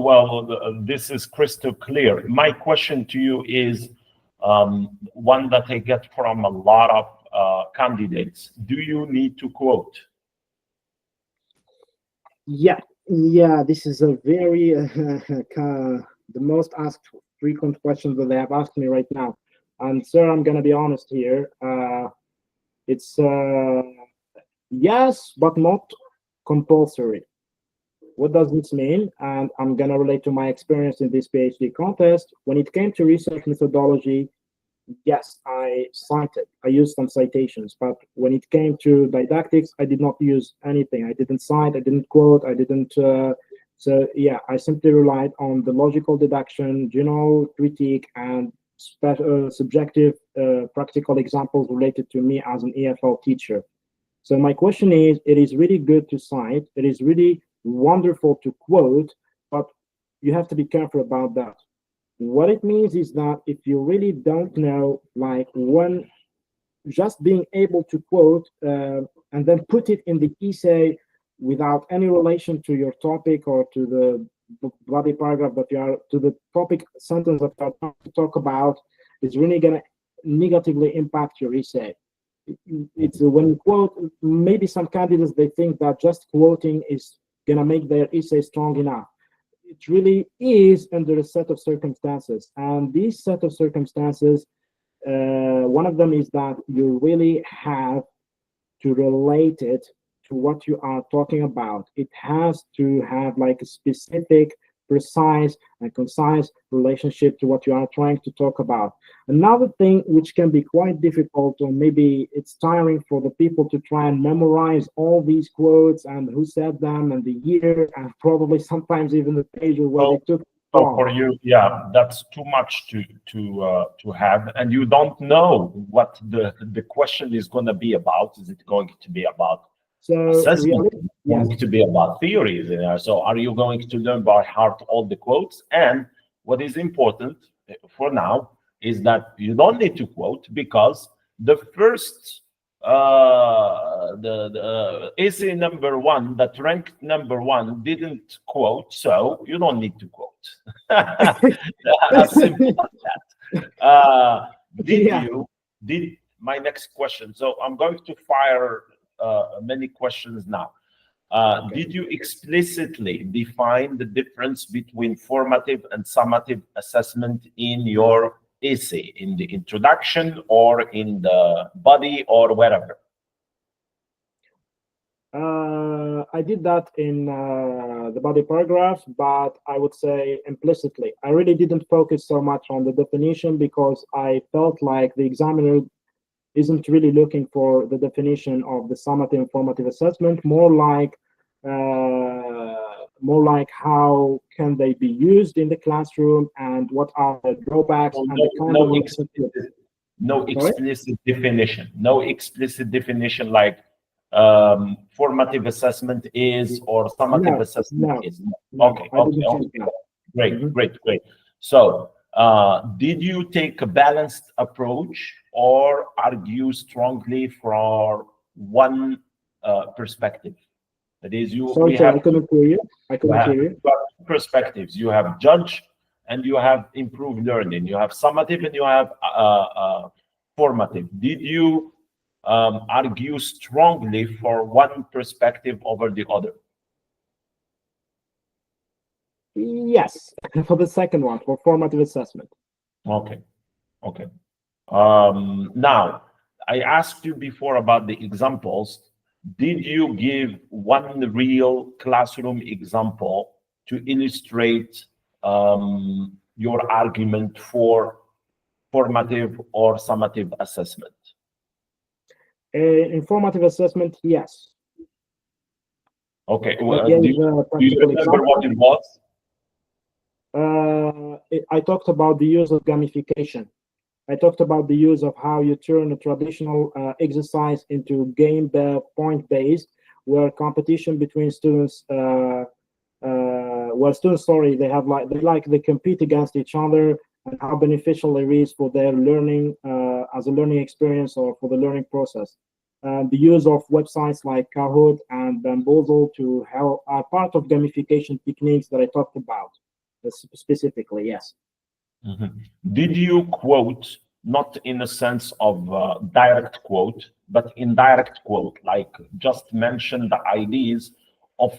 Well, this is crystal clear. My question to you is one that I get from a lot of candidates. Do you need to quote? Yeah, this is a very the most asked frequent question that they have asked me right now. And sir, I'm gonna be honest here. It's yes, but not compulsory. What does this mean? And I'm gonna relate to my experience in this PhD contest. When it came to research methodology, yes, I cited. I used some citations, but when it came to didactics, I did not use anything. I didn't cite, I didn't quote, I didn't. So yeah, I simply relied on the logical deduction, general critique, and subjective practical examples related to me as an EFL teacher. So my question is, it is really good to cite. It is really wonderful to quote, but you have to be careful about that. What it means is that if you really don't know, like when just being able to quote and then put it in the essay without any relation to your topic or to the body paragraph that you are, to the topic sentence that you are trying to talk about, is really going to negatively impact your essay. It's when you quote, maybe some candidates, they think that just quoting is going to make their essay strong enough. It really is under a set of circumstances, and these set of circumstances, one of them is that you really have to relate it to what you are talking about. It has to have like a specific, precise, and concise relationship to what you are trying to talk about. Another thing which can be quite difficult, or maybe it's tiring for the people to try and memorize all these quotes and who said them and the year, and probably sometimes even the page where they took. So for you, yeah, that's too much to have, and you don't know what the question is going to be about. Is it going to be about assessment? Going to be about theories? So are you going to learn by heart all the quotes? And what is important for now is that you don't need to quote, because the first the essay number one that ranked number one didn't quote, so you don't need to quote. As simple as that. Did my next question? So I'm going to fire many questions now. Did you explicitly define the difference between formative and summative assessment in your essay, in the introduction or in the body or wherever? I did that in the body paragraph, but I would say implicitly. I really didn't focus so much on the definition, because I felt like the examiner isn't really looking for the definition of the summative and formative assessment, more like how can they be used in the classroom and what are the drawbacks. Well, and no explicit definition. No explicit definition like formative assessment is or summative assessment is. Okay. Great. So did you take a balanced approach or argue strongly for one perspective? That is, I couldn't hear you. Perspectives. You have judge and you have improved learning. You have summative and you have formative. Did you argue strongly for one perspective over the other? Yes, for the second one, for formative assessment. Okay. Now, I asked you before about the examples. Did you give one real classroom example to illustrate your argument for formative or summative assessment? In formative assessment, yes. Okay. Well, do you remember what it was? I talked about the use of gamification. I talked about the use of how you turn a traditional exercise into game point-based, where competition between students, they compete against each other, and how beneficial it is for their learning as a learning experience or for the learning process. The use of websites like Kahoot and Bamboozle to help are part of gamification techniques that I talked about. specifically, yes. Did you quote, not in a sense of direct quote, but indirect quote, like just mention the ideas of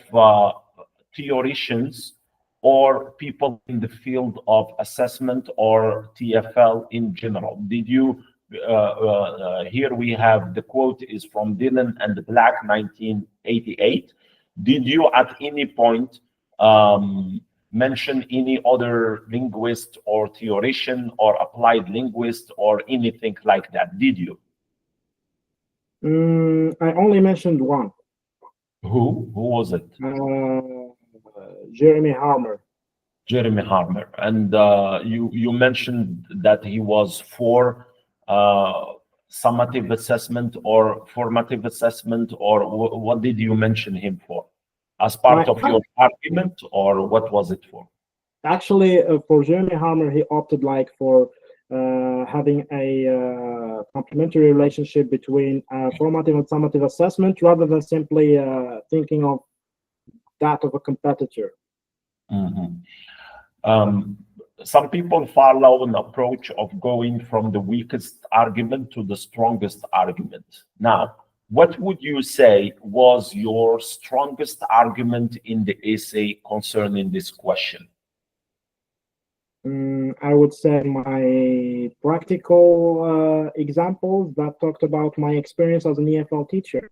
theoreticians or people in the field of assessment or TFL in general? Did you, here we have the quote is from Dillon and Black, 1988. Did you at any point mention any other linguist or theoretician or applied linguist or anything like that? Did you? I only mentioned one. Who was it? Jeremy Harmer. Jeremy Harmer. And you mentioned that he was for summative assessment or formative assessment, or what did you mention him for? As part of your argument, or what was it for? Actually, for Jeremy Harmer, he opted like for having a complementary relationship between formative and summative assessment, rather than simply thinking of that of a competitor. Some people follow an approach of going from the weakest argument to the strongest argument. Now, what would you say was your strongest argument in the essay concerning this question? I would say my practical examples that talked about my experience as an EFL teacher.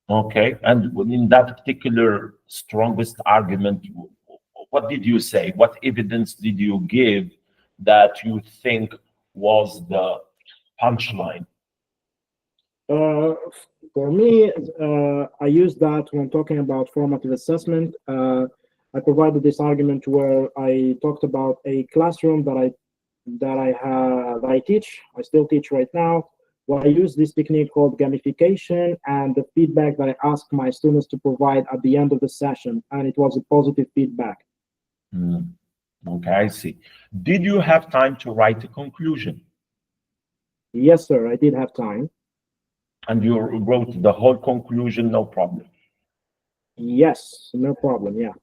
Okay, and in that particular strongest argument, what did you say? What evidence did you give that you think was the punchline? For me, I use that when talking about formative assessment. I provided this argument where I talked about a classroom that I teach. I still teach right now, where I use this technique called gamification and the feedback that I ask my students to provide at the end of the session, and it was a positive feedback. Okay, I see. Did you have time to write a conclusion? Yes, sir, I did have time. And you wrote the whole conclusion, no problem? Yes, no problem, yeah.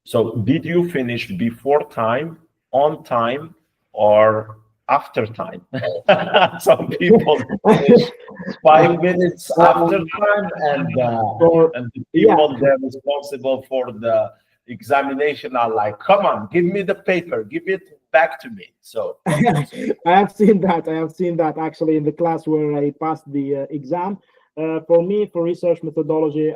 So did you finish before time, on time, or after time? Some people finish 5 minutes after time, and the people they're responsible for the examination are like, come on, give me the paper, give it back to me. So I have seen that actually in the class where I passed the exam. For me, for research methodology,